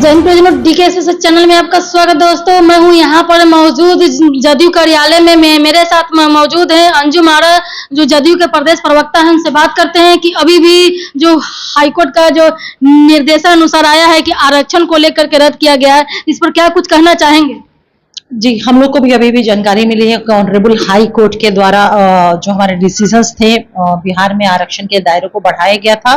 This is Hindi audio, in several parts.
जैन प्रेजेंट डीकेएसएस चैनल में आपका स्वागत दोस्तों। मैं हूं यहां पर मौजूद जदयू कार्यालय में। मेरे साथ मौजूद है अंजुम आरा, जो जदयू के प्रदेश प्रवक्ता हैं। उनसे बात करते हैं कि अभी भी जो हाईकोर्ट का जो निर्देशानुसार आया है कि आरक्षण को लेकर के रद्द किया गया है, इस पर क्या कुछ कहना चाहेंगे? जी, हम लोग को भी अभी भी जानकारी मिली है कि ऑनरेबल हाई कोर्ट के द्वारा जो हमारे डिसीजंस थे, बिहार में आरक्षण के दायरे को बढ़ाया गया था।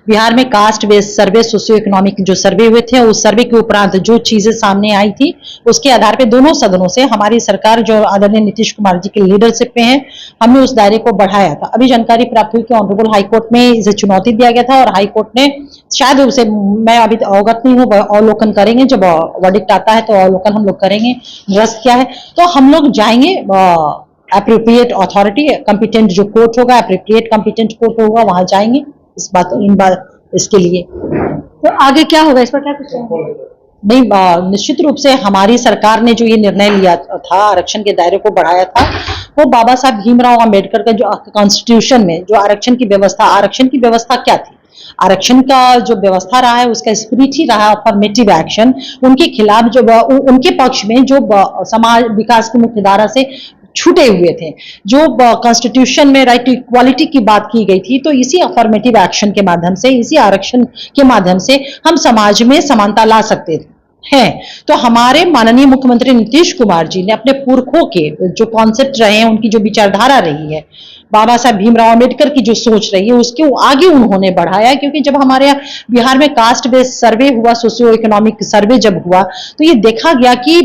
बिहार में कास्ट बेस्ड सर्वे, सोशियो इकोनॉमिक जो सर्वे हुए थे, उस सर्वे के उपरांत जो चीजें सामने आई थी, उसके आधार पे दोनों सदनों से हमारी सरकार जो आदरणीय नीतीश कुमार जी की लीडरशिप में है, हमने उस दायरे को बढ़ाया था। अभी जानकारी प्राप्त हुई कि ऑनरेबल हाई कोर्ट में इसे चुनौती दिया गया था और हाई कोर्ट ने शायद उसे, मैं अभी अवगत नहीं हूँ, अवलोकन करेंगे। जब वर्डिक्ट आता है तो अवलोकन हम लोग करेंगे निरस्त क्या है। तो हम लोग जाएंगे एप्रोप्रिएट अथॉरिटी, कंपिटेंट जो कोर्ट होगा, एप्रोप्रिएट कंपिटेंट कोर्ट होगा, वहां जाएंगे इसके लिए। तो आगे क्या होगा, इस पर क्या कुछ नहीं, निश्चित रूप से हमारी सरकार ने जो ये निर्णय लिया था, आरक्षण के दायरे को बढ़ाया था, वो बाबा साहब भीमराव अंबेडकर का जो कॉन्स्टिट्यूशन में जो आरक्षण की व्यवस्था क्या थी, आरक्षण का जो व्यवस्था रहा है उसका स्पिरिट ही रहा अफर्मेटिव एक्शन। उनके खिलाफ जो उनके पक्ष में जो समाज विकास की मुख्य धारा से छूटे हुए थे, जो कॉन्स्टिट्यूशन में राइट टू इक्वालिटी की बात की गई थी, तो इसी अफर्मेटिव एक्शन के माध्यम से, इसी आरक्षण के माध्यम से हम समाज में समानता ला सकते थे। तो हमारे माननीय मुख्यमंत्री नीतीश कुमार जी ने अपने पुरखों के जो कॉन्सेप्ट रहे हैं, उनकी जो विचारधारा रही है, बाबा साहब भीमराव अंबेडकर की जो सोच रही है, उसके आगे उन्होंने बढ़ाया। क्योंकि जब हमारे यहाँ बिहार में कास्ट बेस्ड सर्वे हुआ, सोशियो इकोनॉमिक सर्वे जब हुआ, तो ये देखा गया कि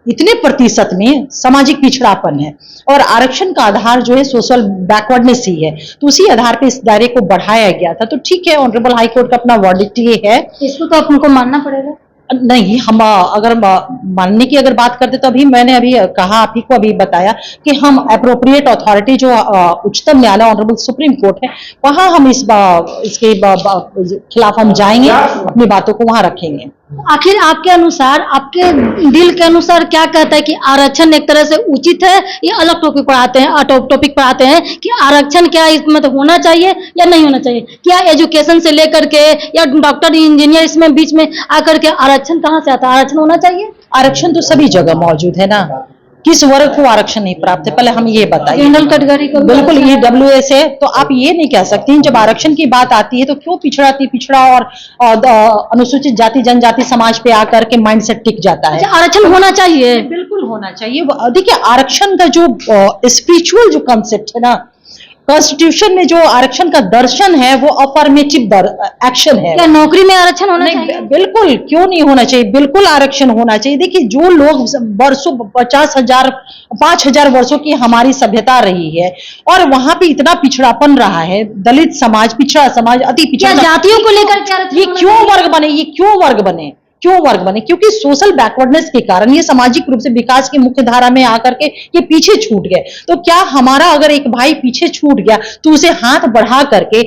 इतने प्रतिशत में सामाजिक पिछड़ापन है और आरक्षण का आधार जो है सोशल बैकवर्डनेस ही है, तो उसी आधार पे इस दायरे को बढ़ाया गया था। तो ठीक है, ऑनरेबल हाई कोर्ट का अपना वर्डिक्ट ये है, इसको तो आपको मानना पड़ेगा। नहीं, हम अगर मानने की अगर बात करते तो अभी मैंने अभी कहा, आप ही को अभी बताया कि हम एप्रोप्रिएट अथॉरिटी जो उच्चतम न्यायालय ऑनरेबल सुप्रीम कोर्ट है, वहां हम इसके खिलाफ हम जाएंगे, अपनी बातों को वहां रखेंगे। आखिर आपके अनुसार, आपके दिल के अनुसार क्या कहता है कि आरक्षण एक तरह से उचित है या अलग टॉपिक पर आते हैं कि आरक्षण क्या इसमें तो होना चाहिए या नहीं होना चाहिए? क्या एजुकेशन से लेकर के या डॉक्टर इंजीनियर इसमें बीच में आकर के आरक्षण कहाँ से आता है? आरक्षण होना चाहिए। आरक्षण तो सभी जगह मौजूद है ना, किस वर्ग को आरक्षण नहीं प्राप्त है, पहले हम ये बताइए। जनरल कैटेगरी को बिल्कुल EWS है, तो आप ये नहीं कह सकती जब आरक्षण की बात आती है तो क्यों पिछड़ा और अनुसूचित जाति जनजाति समाज पे आकर के माइंडसेट टिक जाता है। आरक्षण होना चाहिए, बिल्कुल होना चाहिए। देखिए, आरक्षण का जो स्पिरिचुअल जो कंसेप्ट है ना, कॉन्स्टिट्यूशन में जो आरक्षण का दर्शन है, वो अफर्मेटिव एक्शन है। क्या नौकरी में आरक्षण होना चाहिए? बिल्कुल, क्यों नहीं होना चाहिए, बिल्कुल आरक्षण होना चाहिए। देखिए, जो लोग वर्षों 5,000 वर्षों की हमारी सभ्यता रही है और वहां पे इतना पिछड़ापन रहा है, दलित समाज, पिछड़ा समाज, अति पिछड़ा, जातियों को लेकर ये क्यों वर्ग बने? क्योंकि सोशल बैकवर्डनेस के कारण ये सामाजिक रूप से विकास की मुख्य धारा में आकर के ये पीछे छूट गए। तो क्या हमारा अगर एक भाई पीछे छूट गया तो उसे हाथ बढ़ा करके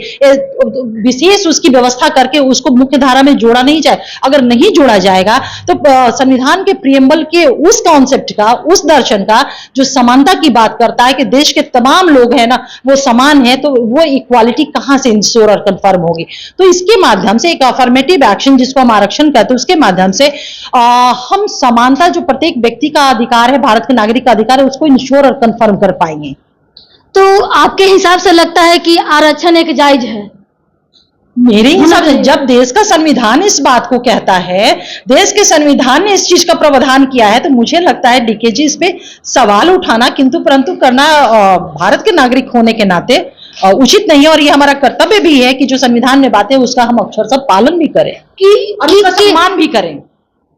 विशेष उसकी व्यवस्था करके उसको मुख्य धारा में जोड़ा नहीं जाए? अगर नहीं जोड़ा जाएगा तो संविधान के प्रियम्बल के उस कॉन्सेप्ट का, उस दर्शन का जो समानता की बात करता है कि देश के तमाम लोग हैं ना वो समान है, तो वो इक्वालिटी कहां से इंश्योर और कंफर्म होगी? तो इसके माध्यम से एक अफर्मेटिव एक्शन, जिसको हम आरक्षण कहते हैं, उसके माध्यम से हम समानता, जो प्रत्येक व्यक्ति का अधिकार है, भारत के नागरिक का अधिकार है, उसको इंश्योर और कंफर्म कर पाएंगे। तो आपके हिसाब से लगता है कि आरक्षण एक जायज है? मेरे हिसाब से जब देश का संविधान इस बात को कहता है, देश के संविधान ने इस चीज का प्रावधान किया है, तो मुझे लगता है डीके जी इस पे सवाल उठाना, किंतु परंतु करना भारत के नागरिक होने के नाते उचित नहीं है। और ये हमारा कर्तव्य भी है कि जो संविधान में बातें उसका हम अक्षरशः पालन भी करें, सम्मान भी करें।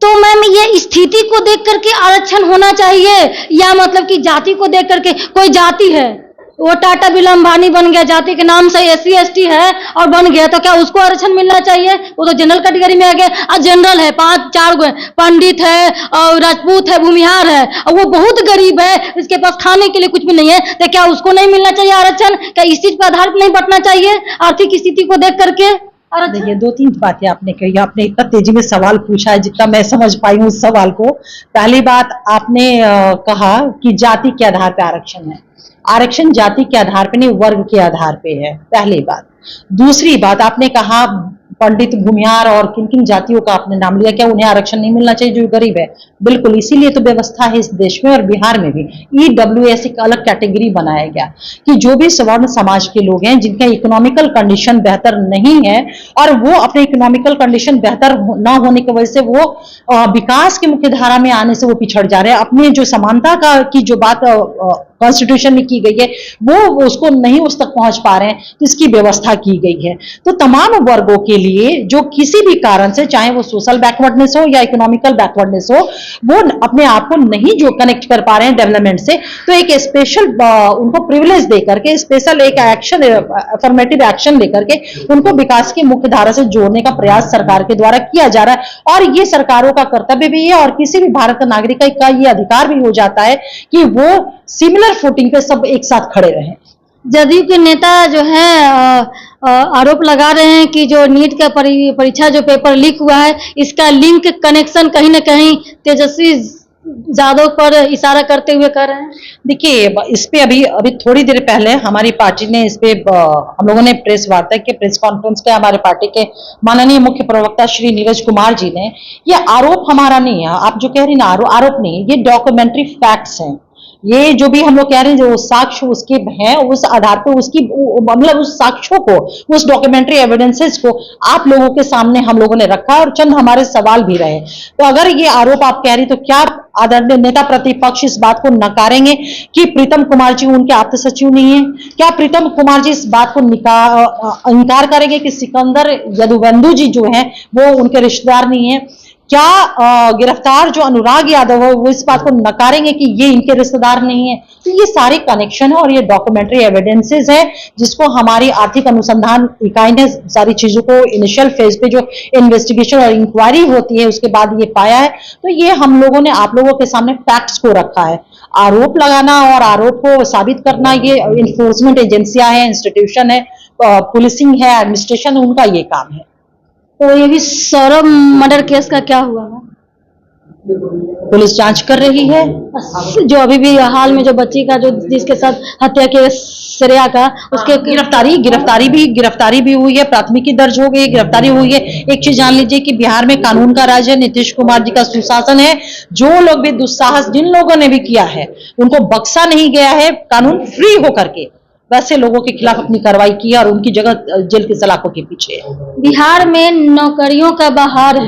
तो मैम, ये स्थिति को देख करके आरक्षण होना चाहिए या मतलब कि जाति को देख करके? कोई जाति है, वो टाटा बिरला अंबानी बन गया, जाति के नाम से SC ST है और बन गया, तो क्या उसको आरक्षण मिलना चाहिए? वो तो जनरल कैटेगरी में आ गया। और जनरल है 5-4 पंडित है और राजपूत है, भूमिहार है, और वो बहुत गरीब है, इसके पास खाने के लिए कुछ भी नहीं है, तो क्या उसको नहीं मिलना चाहिए आरक्षण? क्या इस चीज पर आधार नहीं बंटना चाहिए आर्थिक स्थिति को देख करके? देखिए, 2-3 बातें आपने कही, आपने इतना तेजी में सवाल पूछा है, जितना मैं समझ पाई हूँ उस सवाल को। पहली बात आपने कहा कि जाति के आधार पर आरक्षण है। आरक्षण जाति के आधार पे नहीं, वर्ग के आधार पे है, पहली बात। दूसरी बात आपने कहा पंडित, भूमिहार और किन किन जातियों का आपने नाम लिया, क्या उन्हें आरक्षण नहीं मिलना चाहिए जो गरीब है? बिल्कुल, इसीलिए तो व्यवस्था है इस देश में और बिहार में भी EWS एक अलग कैटेगरी बनाया गया कि जो भी सवर्ण समाज के लोग हैं जिनका इकोनॉमिकल कंडीशन बेहतर नहीं है और वो अपने इकोनॉमिकल कंडीशन बेहतर ना होने की वजह से वो विकास की मुख्य धारा में आने से वो पिछड़ जा रहे हैं, अपने जो समानता का की जो बात कॉन्स्टिट्यूशन में की गई है वो उसको नहीं उस तक पहुंच पा रहे हैं, तो इसकी व्यवस्था की गई है। तो तमाम वर्गों के लिए जो किसी भी कारण से, चाहे वो सोशल बैकवर्डनेस हो या इकोनॉमिकल बैकवर्डनेस हो, वो अपने आप को नहीं जो कनेक्ट कर पा रहे हैं डेवलपमेंट से, तो एक स्पेशल उनको प्रिविलेज दे करके, स्पेशल एक एक्शन, अफर्मेटिव एक्शन लेकर के उनको विकास की मुख्य धारा से जोड़ने का प्रयास सरकार के द्वारा किया जा रहा है। और ये सरकारों का कर्तव्य भी है और किसी भी भारत का नागरिक का ये अधिकार भी हो जाता है कि वो सिमिलर फुटिंग पे सब एक साथ खड़े रहें। जदयू के नेता जो है आरोप लगा रहे हैं कि जो नीट का परीक्षा जो पेपर लीक हुआ है, इसका लिंक कनेक्शन कहीं ना कहीं तेजस्वी यादव पर इशारा करते हुए कर रहे हैं। देखिए, इस पे अभी थोड़ी देर पहले हमारी पार्टी ने इस पे हम लोगों ने प्रेस वार्ता की, प्रेस कॉन्फ्रेंस के हमारे पार्टी के माननीय मुख्य प्रवक्ता श्री नीरज कुमार जी ने, ये आरोप हमारा नहीं है, आप जो कह रही ना आरोप नहीं, ये डॉक्यूमेंट्री फैक्ट्स हैं। ये जो भी हम लोग कह रहे हैं, जो साक्ष्य उसके हैं, उस आधार पर उसकी मतलब उस साक्ष्यों को, उस डॉक्यूमेंट्री एविडेंसेस को आप लोगों के सामने हम लोगों ने रखा और चंद हमारे सवाल भी रहे। तो अगर ये आरोप आप कह रही, तो क्या आदरणीय नेता प्रतिपक्ष इस बात को नकारेंगे कि प्रीतम कुमार जी उनके आप्त सचिव नहीं है? क्या प्रीतम कुमार जी इस बात को इनकार करेंगे कि सिकंदर यदुवेंदु जी जो है वो उनके रिश्तेदार नहीं है? क्या गिरफ्तार जो अनुराग यादव है वो इस बात को नकारेंगे कि ये इनके रिश्तेदार नहीं है? तो ये सारे कनेक्शन है और ये डॉक्यूमेंट्री एविडेंसेस है जिसको हमारी आर्थिक अनुसंधान इकाई ने सारी चीजों को इनिशियल फेज पे जो इन्वेस्टिगेशन और इंक्वायरी होती है उसके बाद ये पाया है। तो ये हम लोगों ने आप लोगों के सामने फैक्ट्स को रखा है। आरोप लगाना और आरोप को साबित करना ये इन्फोर्समेंट एजेंसियां है, इंस्टीट्यूशन है, पुलिसिंग है, एडमिनिस्ट्रेशन, उनका ये काम है। तो ये भी सौरभ मर्डर केस का क्या हुआ है? पुलिस जांच कर रही है। जो अभी भी हाल में जो बच्ची का जो जिसके साथ हत्या के श्रेया का, उसके गिरफ्तारी भी हुई है, प्राथमिकी दर्ज हो गई, गिरफ्तारी हुई है। एक चीज जान लीजिए कि बिहार में कानून का राज है, नीतीश कुमार जी का सुशासन है। जो लोग भी दुस्साहस जिन लोगों ने भी किया है उनको बख्शा नहीं गया है, कानून फ्री होकर के वैसे लोगों के खिलाफ अपनी कार्रवाई की और उनकी जगह जेल की सलाखों के पीछे है। बिहार में नौकरियों का बहार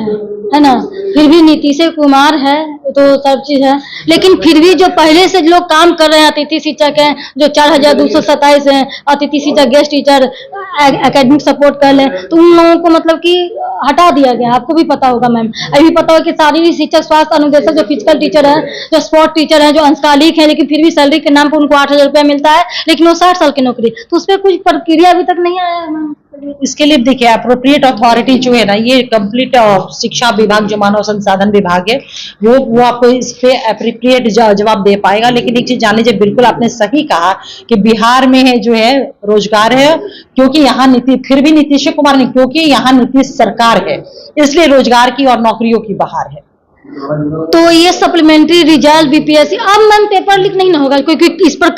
है ना, फिर भी नीतीश कुमार है तो सब चीज है, लेकिन फिर भी जो पहले से लोग काम कर रहे हैं, अतिथि शिक्षक हैं जो 4227 हैं, अतिथि शिक्षक, गेस्ट टीचर, एकेडमिक सपोर्ट कर लें, तो उन लोगों को मतलब कि हटा दिया गया। आपको भी पता होगा मैम, अभी पता होगा कि शारीरिक शिक्षक, स्वास्थ्य अनुदेशक, जो फिजिकल टीचर है, जो स्पोर्ट टीचर है, जो अंशकालिक है, लेकिन फिर भी सैलरी के नाम पर उनको 8000 रुपया मिलता है, लेकिन वो 60 साल की नौकरी, तो उस पर कुछ प्रक्रिया अभी तक नहीं आया है मैम। इसके लिए देखिए, अप्रोप्रिएट अथॉरिटी जो है ना, ये कंप्लीट शिक्षा विभाग जो मानव संसाधन विभाग है वो आपको इस पे अप्रोप्रिएट जवाब दे पाएगा। लेकिन एक चीज जान लीजिए, बिल्कुल आपने सही कहा कि बिहार में है जो है रोजगार है, क्योंकि यहाँ फिर भी नीतीश कुमार नहीं, क्योंकि यहाँ नीतीश सरकार है, इसलिए रोजगार की और नौकरियों की बहार है। तो ये सप्लीमेंट्री रिजल्ट बीपीएससी, अब मैम पेपर लीक नहीं ना होगा, क्योंकि इस पर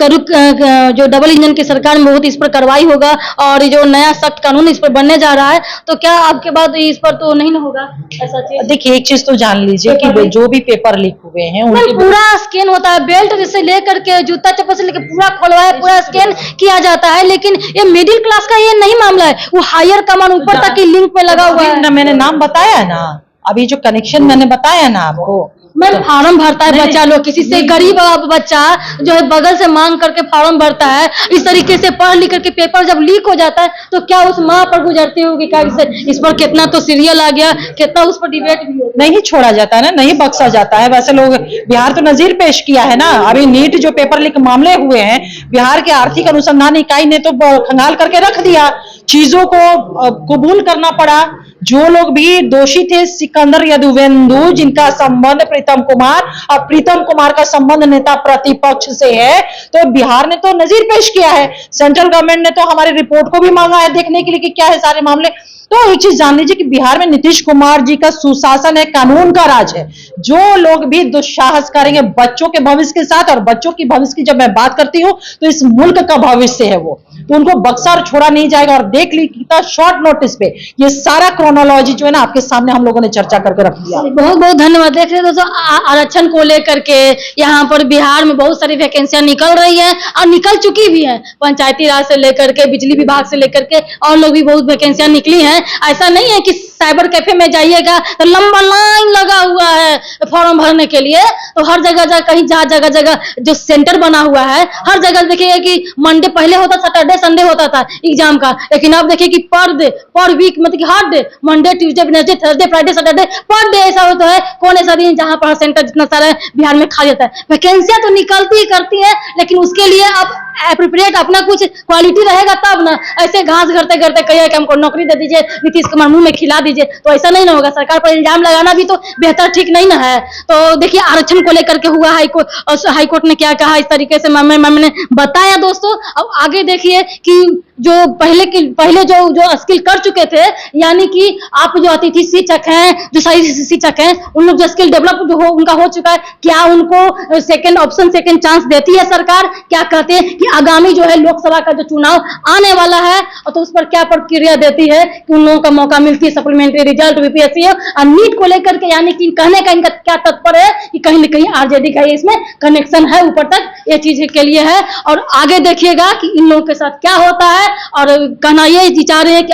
जो डबल इंजन की सरकार में बहुत इस पर कार्रवाई होगा और जो नया सख्त कानून इस पर बनने जा रहा है, तो क्या आपके बाद इस पर तो नहीं ना होगा ऐसा चीज? देखिए, एक चीज तो जान लीजिए कि जो भी पेपर लीक हुए हैं उनके पूरा स्कैन होता है, बेल्ट से लेकर के जूता चप्पल से लेकर पूरा खोलवाया, पूरा स्कैन किया जाता है। लेकिन ये मिडिल क्लास का ये नहीं मामला है, वो हायर कमान ऊपर तक की लिंक पे लगा हुआ है। मैंने नाम बताया ना, अभी जो कनेक्शन मैंने बताया ना आपको, मैम फार्म भरता है बच्चा लोग, किसी से गरीब बच्चा जो है बगल से मांग करके फार्म भरता है, इस तरीके से पढ़ लिख करके पेपर जब लीक हो जाता है तो क्या उस माँ पर गुजरती होगी? क्या इस पर कितना तो सीरियल आ गया, कितना उस पर डिबेट भी हो, नहीं छोड़ा जाता है ना, नहीं बख्शा जाता है। वैसे लोग बिहार तो नजीर पेश किया है ना, अभी नीट जो पेपर लीक मामले हुए हैं, बिहार के आर्थिक अनुसंधान इकाई ने तो खंगाल करके रख दिया, चीजों को कबूल करना पड़ा। जो लोग भी दोषी थे, सिकंदर यदुवेंदु जिनका संबंध प्रीतम कुमार, और प्रीतम कुमार का संबंध नेता प्रतिपक्ष से है, तो बिहार ने तो नजीर पेश किया है। सेंट्रल गवर्नमेंट ने तो हमारी रिपोर्ट को भी मांगा है देखने के लिए कि क्या है सारे मामले। तो एक चीज जान लीजिए कि बिहार में नीतीश कुमार जी का सुशासन है, कानून का राज है। जो लोग भी दुस्साहस करेंगे बच्चों के भविष्य के साथ, और बच्चों की भविष्य की जब मैं बात करती हूँ तो इस मुल्क का भविष्य है वो, तो उनको बक्सा और छोड़ा नहीं जाएगा। और देख ली कितना शॉर्ट नोटिस पे ये सारा क्रोनोलॉजी जो है ना आपके सामने हम लोगों ने चर्चा करके रख दिया। बहुत बहुत धन्यवाद। देख रहे हैं दोस्तों, आरक्षण को लेकर के यहाँ पर बिहार में बहुत सारी वैकेंसियां निकल रही हैं और निकल चुकी भी हैं। पंचायती राज से लेकर के बिजली विभाग से लेकर के और लोग भी बहुत वैकेंसियां निकली हैं। ऐसा नहीं है कि साइबर कैफे में जाइएगा तो लंबा लाइन लगा हुआ है फॉर्म भरने के लिए, तो हर जगह कहीं जगह जगह जो सेंटर बना हुआ है हर जगह देखिए कि मंडे पहले होता, सैटरडे संडे होता था एग्जाम का, लेकिन अब देखिए कि पर वीक मतलब कि हर day, Monday Tuesday Wednesday Thursday Friday Saturday per day ऐसा होता है। कौन ऐसा दिन जहां पर सेंटर जितना सारा बिहार में खा जाता है। वैकेंसियां तो निकलती ही करती है, लेकिन उसके लिए अब एप्रोप्रिएट अपना कुछ क्वालिटी रहेगा तब ना। ऐसे घास करते करते कहिए कि हमको नौकरी दे दीजिए, नीतीश कुमार मुंह में खिला दीजिए, तो ऐसा नहीं ना होगा। सरकार पर इल्जाम लगाना भी तो बेहतर ठीक नहीं ना है। तो देखिए आरक्षण को लेकर के हुआ हाईकोर्ट ने क्या कहा, इस तरीके से मैंने बताया दोस्तों। अब आगे देखिए कि जो पहले जो स्किल कर चुके थे, यानी कि आप जो अतिथि शिक्षक हैं, जो सही शिक्षक हैं, उन लोग जो स्किल डेवलप जो हो उनका हो चुका है, क्या उनको सेकंड ऑप्शन सेकंड चांस देती है सरकार? क्या कहते हैं कि आगामी जो है लोकसभा का जो चुनाव आने वाला है तो उस पर क्या प्रक्रिया देती है कि उन लोगों का मौका मिलती है सप्लीमेंट्री रिजल्ट बीपीएससी और नीट को लेकर के, यानी कि कहने का इनका क्या तात्पर्य है कि कहीं न कहीं आरजेडी का इसमें कनेक्शन है, ऊपर तक ये चीज के लिए है। और आगे देखिएगा कि इन लोगों के साथ क्या होता है। और कहना ये विचार है कि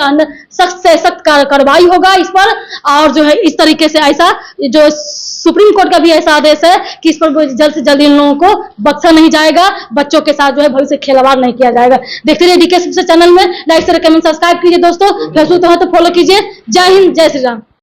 सख्त से सख्त कार्रवाई होगा इस पर, और जो है इस तरीके से ऐसा जो सुप्रीम कोर्ट का भी ऐसा आदेश है कि इस पर जल्द से जल्द इन लोगों को बख्शा नहीं जाएगा, बच्चों के साथ जो है भविष्य खिलवाड़ नहीं किया जाएगा। देखते रहिए डीके चैनल में, लाइक शेयर कमेंट सब्सक्राइब कीजिए दोस्तों, फेसबुक तो फॉलो कीजिए। जय हिंद, जय श्री राम।